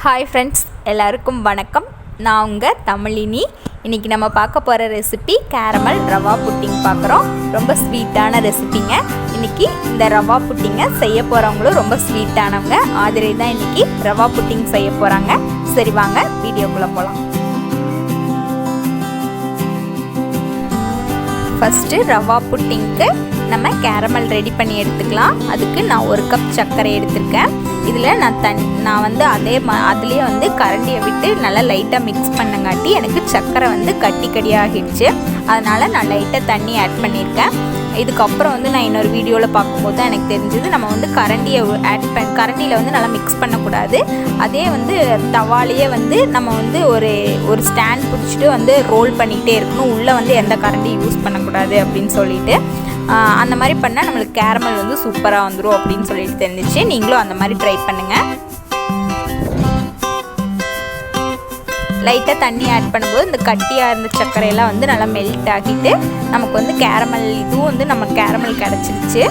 Hi friends, எல்லாருக்கும் வணக்கம். நான் உங்கள் தமிழினி. இன்றைக்கி நம்ம பார்க்க போகிற ரெசிபி கேரமல் ரவா புட்டிங் பார்க்குறோம். ரொம்ப ஸ்வீட்டான ரெசிபிங்க. இன்றைக்கி இந்த ரவா புட்டிங்கை செய்ய போகிறவங்களும் ரொம்ப ஸ்வீட்டானவங்க. ஆதிரை தான் இன்றைக்கி ரவா புட்டிங் செய்ய போகிறாங்க. சரி வாங்க வீடியோக்குள்ளே போகலாம். ஃபஸ்ட்டு ரவா புட்டிங்க்கு நம்ம கேரமல் ரெடி பண்ணி எடுத்துக்கலாம். அதுக்கு நான் 1 கப் சர்க்கரை எடுத்திருக்கேன். இதில் நான் அதுலேயே வந்து கரண்டியை விட்டு நல்லா லைட்டாக மிக்ஸ் பண்ணங்காட்டி எனக்கு சர்க்கரை வந்து கட்டியாகிடுச்சு. அதனால் நான் லைட்டாக தண்ணி ஆட் பண்ணியிருக்கேன். இதுக்கப்புறம் வந்து நான் இன்னொரு வீடியோவில் பார்க்கும்போது தான் எனக்கு தெரிஞ்சது நம்ம வந்து கரண்டியில் வந்து நல்லா மிக்ஸ் பண்ணக்கூடாது. அதே வந்து தவாலேயே வந்து நம்ம வந்து ஒரு ஸ்டாண்ட் பிடிச்சிட்டு வந்து ரோல் பண்ணிக்கிட்டே இருக்கணும். உள்ளே வந்து எந்த கரண்டியும் யூஸ் பண்ணக்கூடாது அப்படின்னு சொல்லிட்டு அந்த மாதிரி பண்ணால் நம்மளுக்கு கேரமல் வந்து சூப்பராக வந்துடும் அப்படின்னு சொல்லிட்டு தெரிஞ்சிச்சு. நீங்களும் அந்த மாதிரி ட்ரை பண்ணுங்கள். லைட்டாக தண்ணி ஆட் பண்ணும்போது இந்த கட்டியாக இருந்த சர்க்கரையெல்லாம் வந்து நல்லா மெல்ட் ஆகிட்டு நமக்கு வந்து கேரமல் இதுவும் வந்து நமக்கு கேரமல் கிடச்சிருச்சு.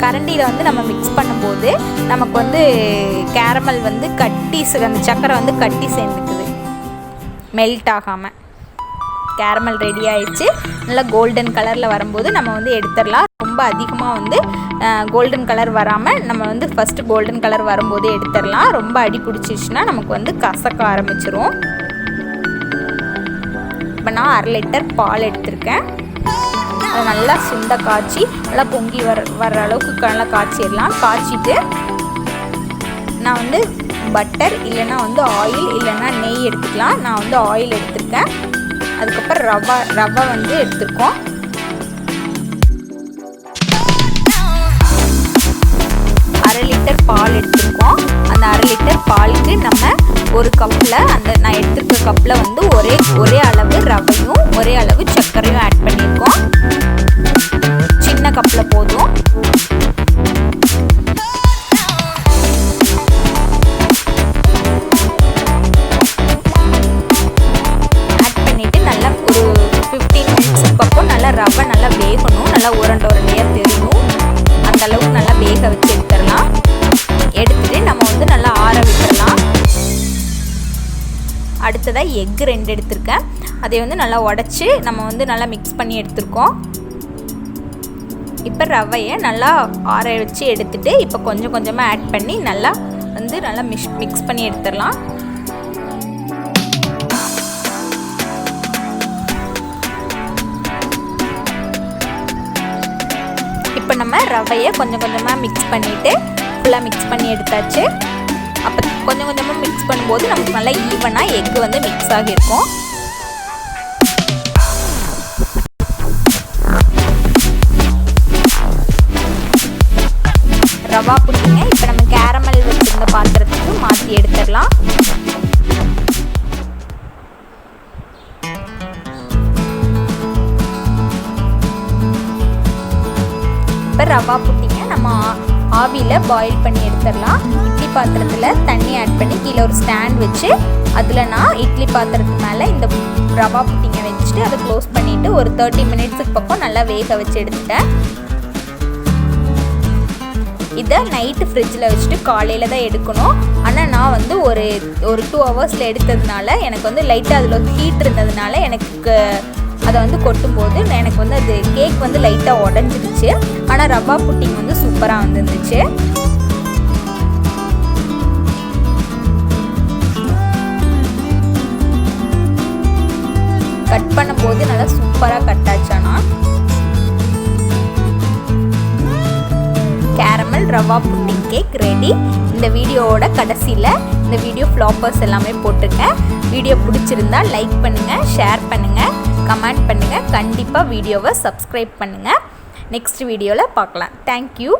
கரண்டியில் வந்து நம்ம மிக்ஸ் பண்ணும்போது நமக்கு வந்து கேரமல் வந்து அந்த சர்க்கரை வந்து கட்டி சேர்ந்துக்குது, மெல்ட் ஆகாமல். கேரமல் ரெடி ஆயிடுச்சு. நல்லா கோல்டன் கலரில் வரும்போது நம்ம வந்து எடுத்துடலாம். ரொம்ப அதிகமாக வந்து கோல்டன் கலர் வராமல் நம்ம வந்து ஃபஸ்ட்டு கோல்டன் கலர் வரும்போதே எடுத்துடலாம். ரொம்ப அடி பிடிச்சிச்சுன்னா நமக்கு வந்து கசக்க ஆரம்பிச்சிரும். இப்போ நான் 1/2 லிட்டர் பால் எடுத்திருக்கேன். அதை நல்லா சுண்ட காய்ச்சி நல்லா பொங்கி வர்ற அளவுக்கு நல்லா காய்ச்சிடலாம். காய்ச்சிட்டு நான் வந்து பட்டர் இல்லைன்னா வந்து ஆயில் இல்லைன்னா நெய் எடுத்துக்கலாம். நான் வந்து ஆயில் எடுத்திருக்கேன். அதுக்கப்புறம் ரவை வந்து எடுத்துருக்கோம். அரை லிட்டர் பால் எடுத்துருக்கோம். அந்த 1/2 லிட்டர் பாலுக்கு நம்ம ஒரு கப்பில் நான் எடுத்துருக்க கப்பில் வந்து ஒரே அளவு ரவையும் ஒரே அளவு சர்க்கரையும் ஆட் பண்ணியிருக்கோம். சின்ன கப்பில் போதும். ரவை நல்லா வேகணும், நல்லா உருண்டையாக தெரியணும். அந்த அளவுக்கு நல்லா வேக வச்சு எடுத்துடலாம். எடுத்துட்டு நம்ம வந்து நல்லா ஆற விட்டுடலாம். அடுத்ததாக எக்கு 2 எடுத்திருக்கேன். அதை வந்து நல்லா உடச்சி நம்ம வந்து நல்லா மிக்ஸ் பண்ணி எடுத்துருக்கோம். இப்போ ரவையை நல்லா ஆற வச்சு எடுத்துட்டு இப்போ கொஞ்சம் கொஞ்சமாக ஆட் பண்ணி நல்லா மிக்ஸ் பண்ணி எடுத்துடலாம். இப்போ நம்ம ரவையை கொஞ்சம் கொஞ்சமாக மிக்ஸ் பண்ணிவிட்டு ஃபுல்லாக மிக்ஸ் பண்ணி எடுத்தாச்சு. அப்போ கொஞ்சம் கொஞ்சமாக மிக்ஸ் பண்ணும்போது நமக்கு நல்லா ஈவனாக எக்கு வந்து மிக்ஸ் ஆகியிருக்கும். ரவா புட்டிங்க இப்போ நம்ம கேரமல் வச்சுருந்த பாத்திரத்துக்கு மாற்றி எடுத்துடலாம். ரவா புட்டிங்க நம்ம ஆவியில் பாயில் பண்ணி எடுத்துடலாம். இட்லி பாத்திரத்தில் தண்ணி ஆட் பண்ணி கீழே ஒரு ஸ்டாண்ட் வச்சு அதில் நான் இட்லி பாத்திரத்துக்கு மேலே இந்த ரவா புட்டிங்கை வச்சுட்டு அதை க்ளோஸ் பண்ணிவிட்டு ஒரு 30 மினிட்ஸுக்கு பக்கம் நல்லா வேக வச்சு எடுத்துட்டேன். இதை நைட்டு ஃப்ரிட்ஜில் வச்சுட்டு காலையில் தான் எடுக்கணும். ஆனால் நான் வந்து ஒரு 2 ஹவர்ஸில் எடுத்ததுனால எனக்கு வந்து லைட்டாக அதில் ஹீட் இருந்ததுனால எனக்கு அதை வந்து கொட்டும்போது எனக்கு வந்து அது கேக் வந்து லைட்டாக உடஞ்சிடுச்சு. ஆனால் ரவா புட்டிங் வந்து சூப்பராக வந்துருந்துச்சு. கட் பண்ணும்போது நல்லா சூப்பராக கட்டாச்சானா. Caramel rava pudding cake ready. இந்த வீடியோவோட கடைசியில் இந்த வீடியோ ஃப்ளாப்பர்ஸ் எல்லாமே போட்டிருக்கேன். வீடியோ பிடிச்சிருந்தா லைக் பண்ணுங்கள், ஷேர் பண்ணுங்கள், கமெண்ட் பண்ணுங்கள். கண்டிப்பாக வீடியோவை சப்ஸ்கிரைப் பண்ணுங்கள். நெக்ஸ்ட் வீடியோவில் பார்க்கலாம். தேங்க்யூ.